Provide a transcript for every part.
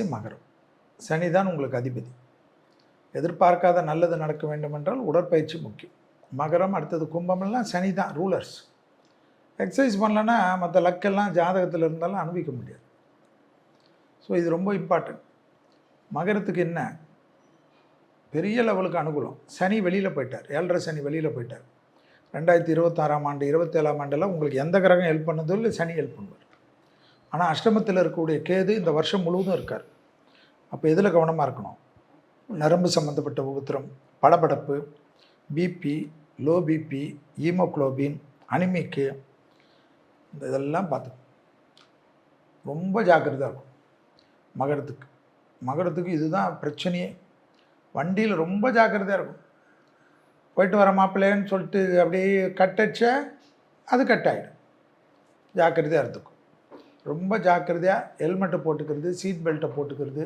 மகரம். சனி தான் உங்களுக்கு அதிபதி. எதிர்பார்க்காத நல்லது நடக்க வேண்டும் என்றால் உடற்பயிற்சி முக்கியம். மகரம், அடுத்தது கும்பமெல்லாம் சனி தான் ரூலர்ஸ். எக்ஸசைஸ் பண்ணலன்னா மற்ற லக்கெல்லாம் ஜாதகத்தில் இருந்தாலும் அனுபவிக்க முடியாது. ஸோ இது ரொம்ப இம்பார்ட்டன்ட். மகரத்துக்கு என்ன பெரிய லெவலுக்கு அனுகூலம். சனி வெளியில் போயிட்டார், 7.5 சனி வெளியில் போயிட்டார். 2026ஆம் ஆண்டு 27ஆம் ஆண்டெல்லாம் உங்களுக்கு எந்த கிரகம் ஹெல்ப் பண்ணதோ இல்லை, சனி ஹெல்ப் பண்ணுவார். ஆனால் அஷ்டமத்தில் இருக்கக்கூடிய கேது இந்த வருஷம் முழுவதும் இருக்கார். அப்போ எதில் கவனமாக இருக்கணும்? நரம்பு சம்மந்தப்பட்ட உபத்திரம், படபடப்பு, பிபி, லோ பிபி, ஈமோக்ளோபின், அனிமிக்கு, இதெல்லாம் பார்த்துக்கணும். ரொம்ப ஜாக்கிரதையாக இருக்கும் மகரத்துக்கு இதுதான் பிரச்சனையே. வண்டியில் ரொம்ப ஜாக்கிரதையாக இருக்கும். போயிட்டு வர மாப்பிள்ளைன்னு சொல்லிட்டு அப்படியே கட்டச்சா அது கட் ஆகிடும். ஜாக்கிரதையாக இருந்துக்கும். ரொம்ப ஜாக்கிரதையாக ஹெல்மெட்டை போட்டுக்கிறது, சீட் பெல்ட்டை போட்டுக்கிறது,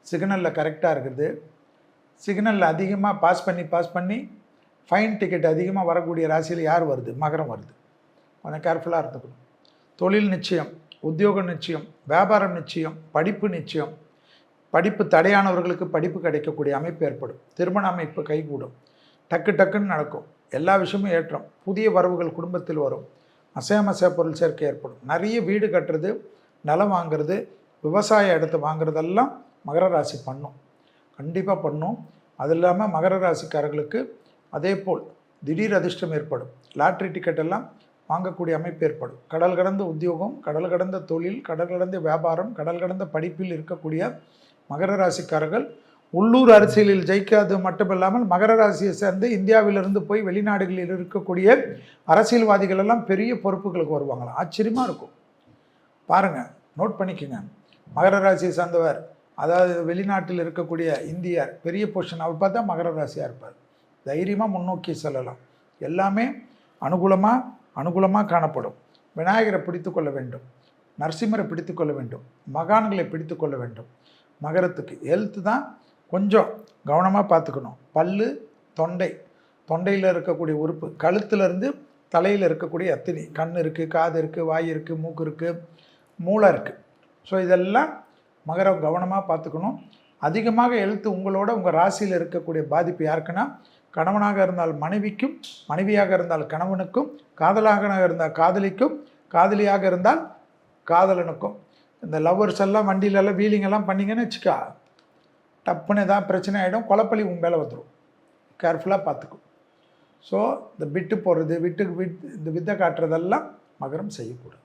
சிக்னலில் கரெக்டாக இருக்கிறது. சிக்னலில் அதிகமாக பாஸ் பண்ணி ஃபைன் டிக்கெட் அதிகமாக வரக்கூடிய ராசியில் யார் வருது? மகரம் வருது. கொஞ்சம் கேர்ஃபுல்லாக இருந்துக்கணும். தொழில் நிச்சயம், உத்தியோகம் நிச்சயம், வியாபாரம் நிச்சயம், படிப்பு நிச்சயம். படிப்பு தடையானவர்களுக்கு படிப்பு கிடைக்கக்கூடிய அமைப்பு ஏற்படும். திருமண அமைப்பு கைகூடும். டக்குன்னு நடக்கும். எல்லா விஷயமும் ஏற்றம். புதிய வரவுகள் குடும்பத்தில் வரும். அசைய பொருள் சேர்க்கை ஏற்படும். நிறைய வீடு கட்டுறது, நிலம் வாங்கிறது, விவசாய இடத்தை வாங்குறதெல்லாம் மகர ராசி பண்ணும், கண்டிப்பாக பண்ணும். அது இல்லாமல் மகர ராசிக்காரர்களுக்கு அதே போல் திடீர் அதிர்ஷ்டம் ஏற்படும். லாட்ரி டிக்கெட் எல்லாம் வாங்கக்கூடிய அமைப்பு ஏற்படும். கடல் கடந்த உத்தியோகம், கடல் கடந்த தொழில், கடல் கடந்த வியாபாரம், கடல் கடந்த படிப்பில் இருக்கக்கூடிய மகர ராசிக்காரர்கள் உள்ளூர் அரசியலில் ஜெயிக்காது மட்டுமில்லாமல் மகர ராசியை சேர்ந்து இந்தியாவிலிருந்து போய் வெளிநாடுகளில் இருக்கக்கூடிய அரசியல்வாதிகள் எல்லாம் பெரிய பொறுப்புகளுக்கு வருவாங்களாம். ஆச்சரியமாக இருக்கும். பாருங்கள், நோட் பண்ணிக்கோங்க. மகர ராசியை சார்ந்தவர், அதாவது வெளிநாட்டில் இருக்கக்கூடிய இந்தியர், பெரிய பொசிஷன் அவர் பார்த்தா மகர ராசியாக இருப்பார். தைரியமாக முன்னோக்கி செல்லலாம். எல்லாமே அனுகூலமாக காணப்படும். விநாயகரை பிடித்து கொள்ள வேண்டும், நரசிம்மரை பிடித்து கொள்ள வேண்டும், மகான்களை பிடித்து கொள்ள வேண்டும். மகரத்துக்கு ஹெல்த்து தான் கொஞ்சம் கவனமாக பார்த்துக்கணும். பல்லு, தொண்டையில் இருக்கக்கூடிய உறுப்பு, கழுத்துலேருந்து தலையில் இருக்கக்கூடிய அத்தினி, கண் இருக்குது, காது இருக்குது, வாய் இருக்குது, மூக்கு இருக்குது, மூளை இருக்குது. ஸோ இதெல்லாம் மகரம் கவனமாக பார்த்துக்கணும். அதிகமாக ஹெல்த்து உங்கள் ராசியில் இருக்கக்கூடிய பாதிப்பு யாருக்குன்னா, கணவனாக இருந்தால் மனைவிக்கும், மனைவியாக இருந்தால் கணவனுக்கும், காதலாக இருந்தால் காதலிக்கும், காதலியாக இருந்தால் காதலனுக்கும். இந்த லவ்வர்ஸ் எல்லாம் வண்டியிலெல்லாம் வீலிங்கெல்லாம் பண்ணிங்கன்னு வச்சுக்கா, டப்புன்னு ஏதாவது பிரச்சனை ஆகிடும். கொலப்பள்ளி உங்கள் மேலே வந்துடும். கேர்ஃபுல்லாக பார்த்துக்கும். ஸோ இந்த விட்டு போடுறது, இந்த வித்தை காட்டுறதெல்லாம் மகரம் செய்யக்கூடாது.